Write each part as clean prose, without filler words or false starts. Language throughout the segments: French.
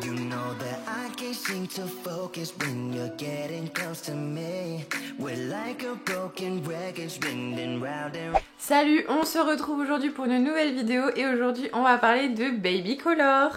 You know that I can't seem to focus when you're getting close to me. We're like a broken record spinning round and round. Salut, on se retrouve aujourd'hui pour une nouvelle vidéo et aujourd'hui on va parler de Baby Color.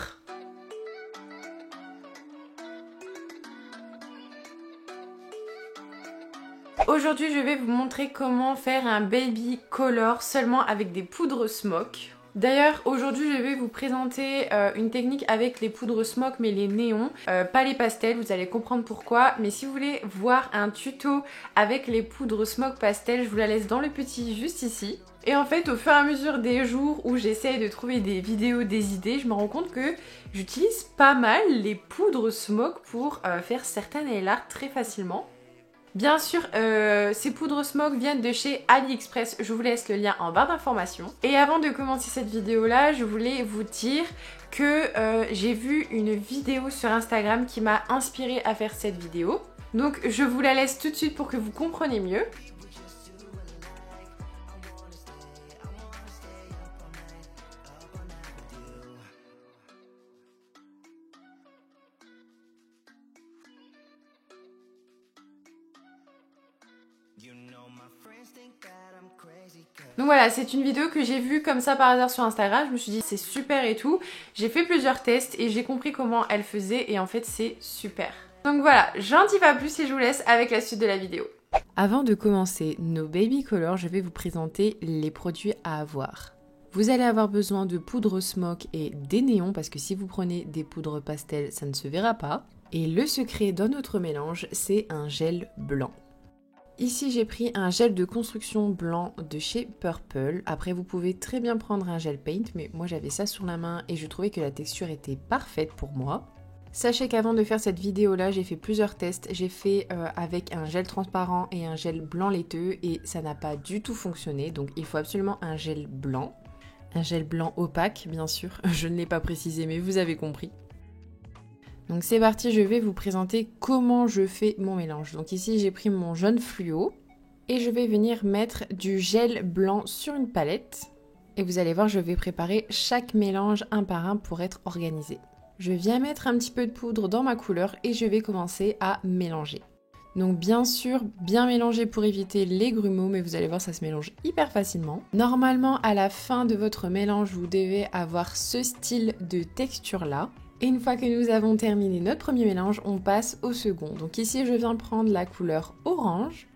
Aujourd'hui je vais vous montrer comment faire un Baby Color seulement avec des poudres Smoke. D'ailleurs aujourd'hui je vais vous présenter une technique avec les poudres Smoke mais les néons, pas les pastels, vous allez comprendre pourquoi. Mais si vous voulez voir un tuto avec les poudres Smoke pastel, je vous la laisse dans le petit juste ici. Et en fait au fur et à mesure des jours où j'essaye de trouver des vidéos, des idées, je me rends compte que j'utilise pas mal les poudres Smoke pour faire certains nail art très facilement. Bien sûr, ces poudres Smoke viennent de chez AliExpress, je vous laisse le lien en barre d'informations. Et avant de commencer cette vidéo là, je voulais vous dire que j'ai vu une vidéo sur Instagram qui m'a inspirée à faire cette vidéo. Donc je vous la laisse tout de suite pour que vous compreniez mieux. Donc voilà, c'est une vidéo que j'ai vue comme ça par hasard sur Instagram. Je me suis dit c'est super et tout. J'ai fait plusieurs tests et j'ai compris comment elle faisait et en fait c'est super. Donc voilà, j'en dis pas plus et je vous laisse avec la suite de la vidéo. Avant de commencer nos Baby Color, je vais vous présenter les produits à avoir. Vous allez avoir besoin de poudre Smoke et des néons parce que si vous prenez des poudres pastel, ça ne se verra pas. Et le secret dans notre mélange, c'est un gel blanc. Ici j'ai pris un gel de construction blanc de chez Purple. Après vous pouvez très bien prendre un gel paint, mais moi j'avais ça sur la main et je trouvais que la texture était parfaite pour moi. Sachez qu'avant de faire cette vidéo là, j'ai fait plusieurs tests. J'ai fait avec un gel transparent et un gel blanc laiteux et ça n'a pas du tout fonctionné. Donc il faut absolument un gel blanc. Un gel blanc opaque bien sûr, je ne l'ai pas précisé mais vous avez compris. Donc c'est parti, je vais vous présenter comment je fais mon mélange. Donc ici j'ai pris mon jaune fluo et je vais venir mettre du gel blanc sur une palette. Et vous allez voir, je vais préparer chaque mélange un par un pour être organisé. Je viens mettre un petit peu de poudre dans ma couleur et je vais commencer à mélanger. Donc bien sûr, bien mélanger pour éviter les grumeaux, mais vous allez voir, ça se mélange hyper facilement. Normalement, à la fin de votre mélange, vous devez avoir ce style de texture là. Et une fois que nous avons terminé notre premier mélange, on passe au second. Donc ici, je viens prendre la couleur orange.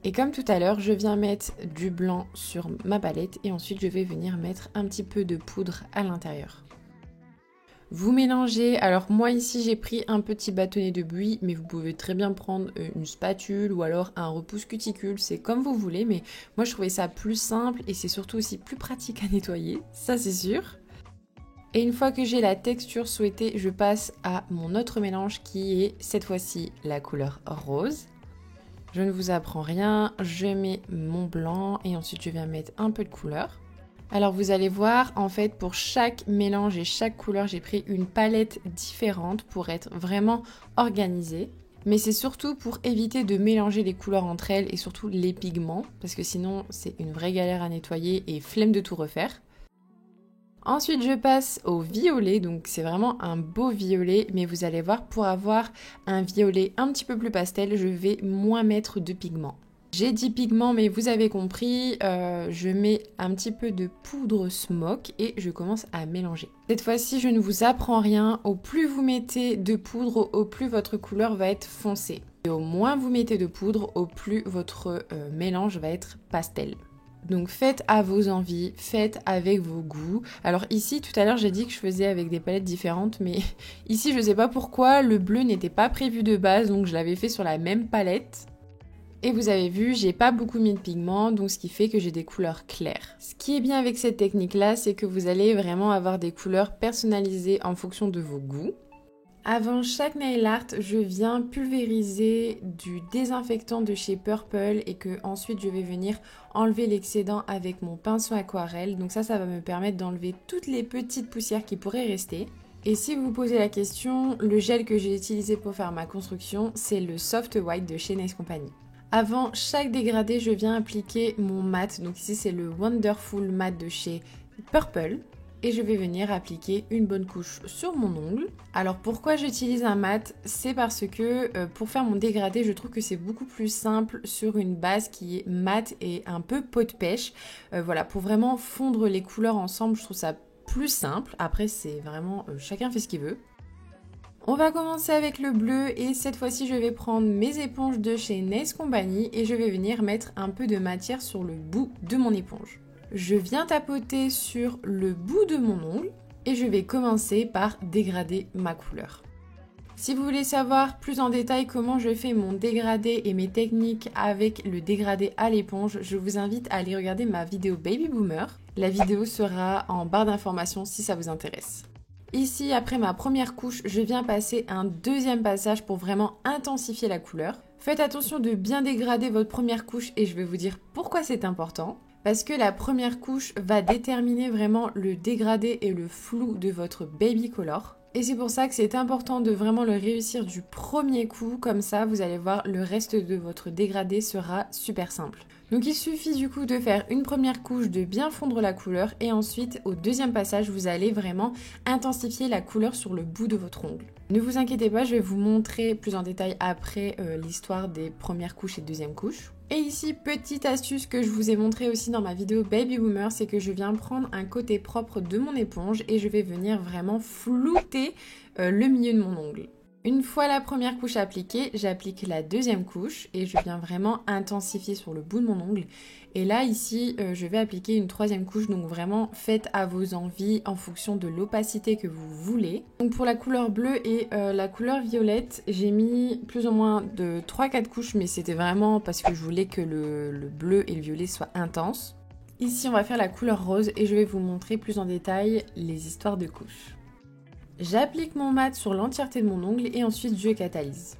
Et comme tout à l'heure, je viens mettre du blanc sur ma palette et ensuite je vais venir mettre un petit peu de poudre à l'intérieur. Vous mélangez, alors moi ici j'ai pris un petit bâtonnet de buis, mais vous pouvez très bien prendre une spatule ou alors un repousse cuticule, c'est comme vous voulez, mais moi je trouvais ça plus simple et c'est surtout aussi plus pratique à nettoyer, ça c'est sûr. Et une fois que j'ai la texture souhaitée, je passe à mon autre mélange qui est cette fois-ci la couleur rose. Je ne vous apprends rien, je mets mon blanc et ensuite je viens mettre un peu de couleur. Alors vous allez voir, en fait pour chaque mélange et chaque couleur, j'ai pris une palette différente pour être vraiment organisée. Mais c'est surtout pour éviter de mélanger les couleurs entre elles et surtout les pigments, parce que sinon c'est une vraie galère à nettoyer et flemme de tout refaire. Ensuite je passe au violet, donc c'est vraiment un beau violet, mais vous allez voir, pour avoir un violet un petit peu plus pastel, je vais moins mettre de pigments. J'ai dit pigments, mais vous avez compris, je mets un petit peu de poudre Smoke et je commence à mélanger. Cette fois-ci, je ne vous apprends rien, au plus vous mettez de poudre, au plus votre couleur va être foncée. Et au moins vous mettez de poudre, au plus votre mélange va être pastel. Donc faites à vos envies, faites avec vos goûts. Alors ici tout à l'heure j'ai dit que je faisais avec des palettes différentes, mais ici je sais pas pourquoi le bleu n'était pas prévu de base, donc je l'avais fait sur la même palette. Et vous avez vu, j'ai pas beaucoup mis de pigments, donc ce qui fait que j'ai des couleurs claires. Ce qui est bien avec cette technique là, c'est que vous allez vraiment avoir des couleurs personnalisées en fonction de vos goûts. Avant chaque nail art, je viens pulvériser du désinfectant de chez Purple et que ensuite je vais venir enlever l'excédent avec mon pinceau aquarelle. Donc ça va me permettre d'enlever toutes les petites poussières qui pourraient rester. Et si vous vous posez la question, le gel que j'ai utilisé pour faire ma construction, c'est le Soft White de chez Nice Company. Avant chaque dégradé, je viens appliquer mon mat. Donc ici, c'est le Wonderful Matte de chez Purple. Et je vais venir appliquer une bonne couche sur mon ongle. Alors pourquoi j'utilise un mat? C'est parce que pour faire mon dégradé, je trouve que c'est beaucoup plus simple sur une base qui est mate et un peu peau de pêche. Voilà, pour vraiment fondre les couleurs ensemble, je trouve ça plus simple. Après, c'est vraiment chacun fait ce qu'il veut. On va commencer avec le bleu et cette fois-ci, je vais prendre mes éponges de chez Nails Company et je vais venir mettre un peu de matière sur le bout de mon éponge. Je viens tapoter sur le bout de mon ongle et je vais commencer par dégrader ma couleur. Si vous voulez savoir plus en détail comment je fais mon dégradé et mes techniques avec le dégradé à l'éponge, je vous invite à aller regarder ma vidéo Baby Boomer. La vidéo sera en barre d'informations si ça vous intéresse. Ici, après ma première couche, je viens passer un deuxième passage pour vraiment intensifier la couleur. Faites attention de bien dégrader votre première couche et je vais vous dire pourquoi c'est important. Parce que la première couche va déterminer vraiment le dégradé et le flou de votre baby color. Et c'est pour ça que c'est important de vraiment le réussir du premier coup. Comme ça, vous allez voir, le reste de votre dégradé sera super simple. Donc il suffit du coup de faire une première couche, de bien fondre la couleur. Et ensuite, au deuxième passage, vous allez vraiment intensifier la couleur sur le bout de votre ongle. Ne vous inquiétez pas, je vais vous montrer plus en détail après l'histoire des premières couches et deuxième couche. Et ici, petite astuce que je vous ai montré aussi dans ma vidéo Baby Boomer, c'est que je viens prendre un côté propre de mon éponge et je vais venir vraiment flouter le milieu de mon ongle. Une fois la première couche appliquée, j'applique la deuxième couche et je viens vraiment intensifier sur le bout de mon ongle. Et là, ici, je vais appliquer une troisième couche, donc vraiment faites à vos envies en fonction de l'opacité que vous voulez. Donc pour la couleur bleue et la couleur violette, j'ai mis plus ou moins de 3-4 couches, mais c'était vraiment parce que je voulais que le bleu et le violet soient intenses. Ici, on va faire la couleur rose et je vais vous montrer plus en détail les histoires de couches. J'applique mon mat sur l'entièreté de mon ongle et ensuite je catalyse.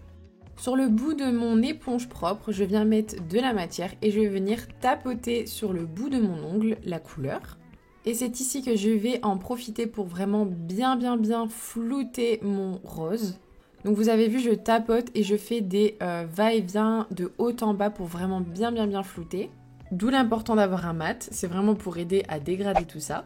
Sur le bout de mon éponge propre, je viens mettre de la matière et je vais venir tapoter sur le bout de mon ongle la couleur. Et c'est ici que je vais en profiter pour vraiment bien flouter mon rose. Donc vous avez vu, je tapote et je fais des va-et-vient de haut en bas pour vraiment bien flouter. D'où l'important d'avoir un mat, c'est vraiment pour aider à dégrader tout ça.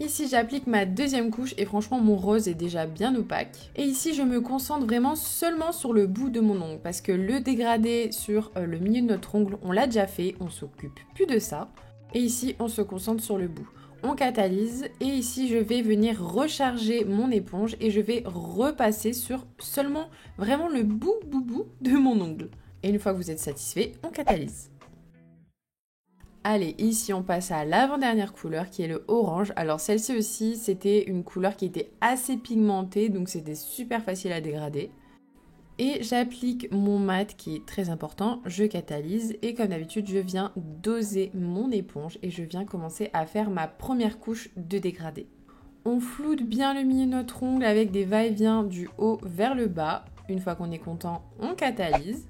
Ici, j'applique ma deuxième couche et franchement, mon rose est déjà bien opaque. Et ici, je me concentre vraiment seulement sur le bout de mon ongle parce que le dégradé sur le milieu de notre ongle, on l'a déjà fait, on s'occupe plus de ça. Et ici, on se concentre sur le bout. On catalyse et ici, je vais venir recharger mon éponge et je vais repasser sur seulement vraiment le bout de mon ongle. Et une fois que vous êtes satisfait, on catalyse. Allez, ici on passe à l'avant-dernière couleur qui est le orange. Alors celle-ci aussi, c'était une couleur qui était assez pigmentée, donc c'était super facile à dégrader. Et j'applique mon mat qui est très important, je catalyse et comme d'habitude, je viens doser mon éponge et je viens commencer à faire ma première couche de dégradé. On floute bien le milieu de notre ongle avec des va-et-vient du haut vers le bas. Une fois qu'on est content, on catalyse.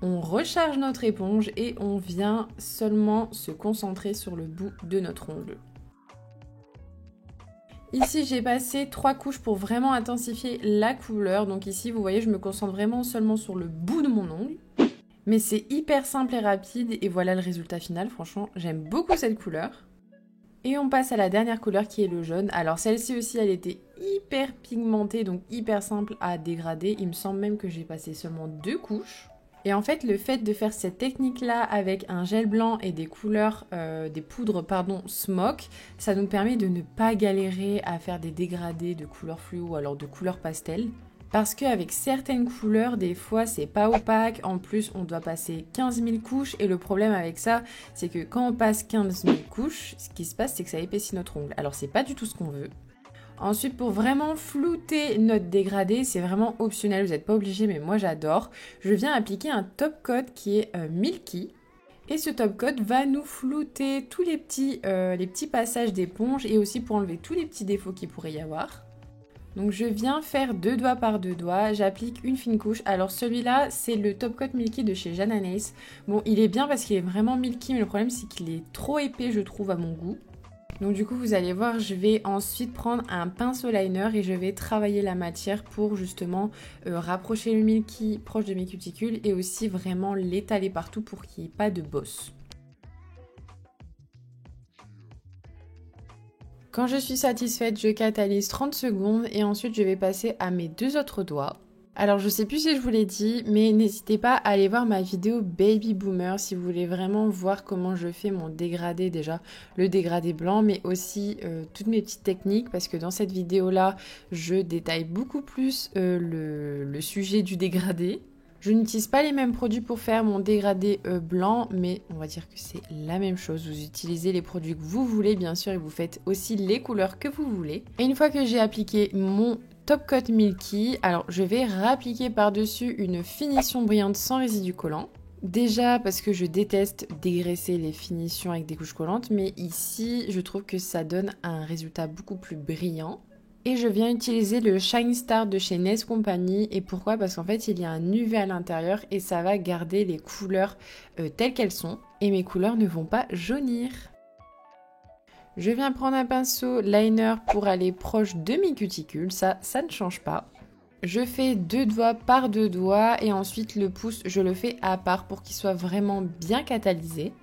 On recharge notre éponge et on vient seulement se concentrer sur le bout de notre ongle. Ici, j'ai passé 3 couches pour vraiment intensifier la couleur. Donc ici, vous voyez, je me concentre vraiment seulement sur le bout de mon ongle. Mais c'est hyper simple et rapide et voilà le résultat final. Franchement, j'aime beaucoup cette couleur. Et on passe à la dernière couleur qui est le jaune. Alors celle-ci aussi, elle était hyper pigmentée, donc hyper simple à dégrader. Il me semble même que j'ai passé seulement 2 couches. Et en fait, le fait de faire cette technique-là avec un gel blanc et des couleurs, des poudres smoke, ça nous permet de ne pas galérer à faire des dégradés de couleurs fluo ou alors de couleurs pastel. Parce qu'avec certaines couleurs, des fois, c'est pas opaque. En plus, on doit passer 15 000 couches. Et le problème avec ça, c'est que quand on passe 15 000 couches, ce qui se passe, c'est que ça épaissit notre ongle. Alors, c'est pas du tout ce qu'on veut. Ensuite, pour vraiment flouter notre dégradé, c'est vraiment optionnel, vous n'êtes pas obligé, mais moi j'adore. Je viens appliquer un top coat qui est Milky. Et ce top coat va nous flouter tous les petits passages d'éponge et aussi pour enlever tous les petits défauts qu'il pourrait y avoir. Donc je viens faire 2 doigts par 2 doigts, j'applique une fine couche. Alors celui-là, c'est le top coat Milky de chez Jana Nails. Bon, il est bien parce qu'il est vraiment Milky, mais le problème c'est qu'il est trop épais, je trouve, à mon goût. Donc du coup, vous allez voir, je vais ensuite prendre un pinceau liner et je vais travailler la matière pour justement rapprocher le Milky proche de mes cuticules et aussi vraiment l'étaler partout pour qu'il n'y ait pas de bosse. Quand je suis satisfaite, je catalyse 30 secondes et ensuite je vais passer à mes 2 autres doigts. Alors je sais plus si je vous l'ai dit, mais n'hésitez pas à aller voir ma vidéo Baby Boomer si vous voulez vraiment voir comment je fais mon dégradé, déjà le dégradé blanc, mais aussi toutes mes petites techniques, parce que dans cette vidéo là je détaille beaucoup plus le sujet du dégradé. Je n'utilise pas les mêmes produits pour faire mon dégradé blanc, mais on va dire que c'est la même chose. Vous utilisez les produits que vous voulez bien sûr et vous faites aussi les couleurs que vous voulez. Et une fois que j'ai appliqué mon Top Coat Milky, alors je vais réappliquer par-dessus une finition brillante sans résidu collant. Déjà parce que je déteste dégraisser les finitions avec des couches collantes, mais ici je trouve que ça donne un résultat beaucoup plus brillant. Et je viens utiliser le Shine Star de chez NES Company. Et pourquoi? Parce qu'en fait il y a un UV à l'intérieur et ça va garder les couleurs telles qu'elles sont. Et mes couleurs ne vont pas jaunir. Je viens prendre un pinceau liner pour aller proche de mes cuticules, ça ne change pas. Je fais 2 doigts par 2 doigts et ensuite le pouce, je le fais à part pour qu'il soit vraiment bien catalysé.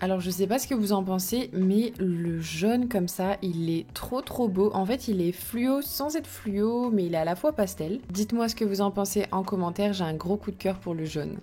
Alors je sais pas ce que vous en pensez, mais le jaune comme ça, il est trop beau. En fait, il est fluo sans être fluo, mais il est à la fois pastel. Dites-moi ce que vous en pensez en commentaire, j'ai un gros coup de cœur pour le jaune.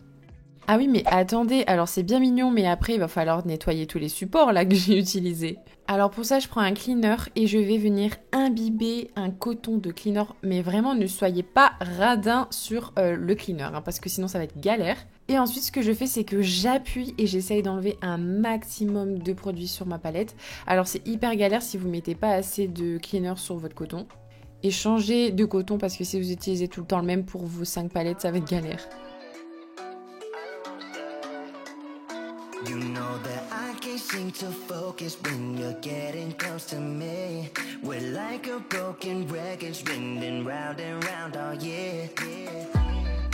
Ah oui, mais attendez, alors c'est bien mignon, mais après il va falloir nettoyer tous les supports là que j'ai utilisés. Alors pour ça, je prends un cleaner et je vais venir imbiber un coton de cleaner, mais vraiment ne soyez pas radin sur le cleaner, hein, parce que sinon ça va être galère. Et ensuite, ce que je fais, c'est que j'appuie et j'essaye d'enlever un maximum de produits sur ma palette. Alors c'est hyper galère si vous mettez pas assez de cleaner sur votre coton. Et changez de coton parce que si vous utilisez tout le temps le même pour vos 5 palettes, ça va être galère. You know that I can't seem to focus when you're getting close to me. We're like a broken record spinning round and round all year.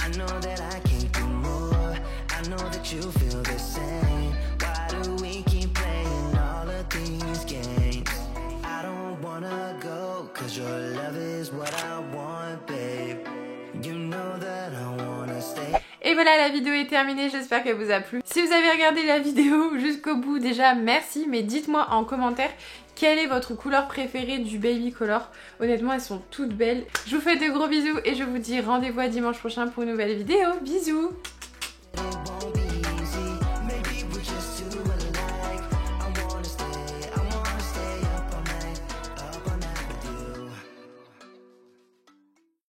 I know that I can't do more. I know that you feel the same. Why do we keep playing all of these games? I don't wanna go, cause your love is what I want, babe. You know that I wanna stay. Et voilà, la vidéo est terminée, j'espère qu'elle vous a plu. Si vous avez regardé la vidéo jusqu'au bout, déjà merci, mais dites-moi en commentaire quelle est votre couleur préférée du Baby Color. Honnêtement, elles sont toutes belles. Je vous fais de gros bisous et je vous dis rendez-vous à dimanche prochain pour une nouvelle vidéo. Bisous!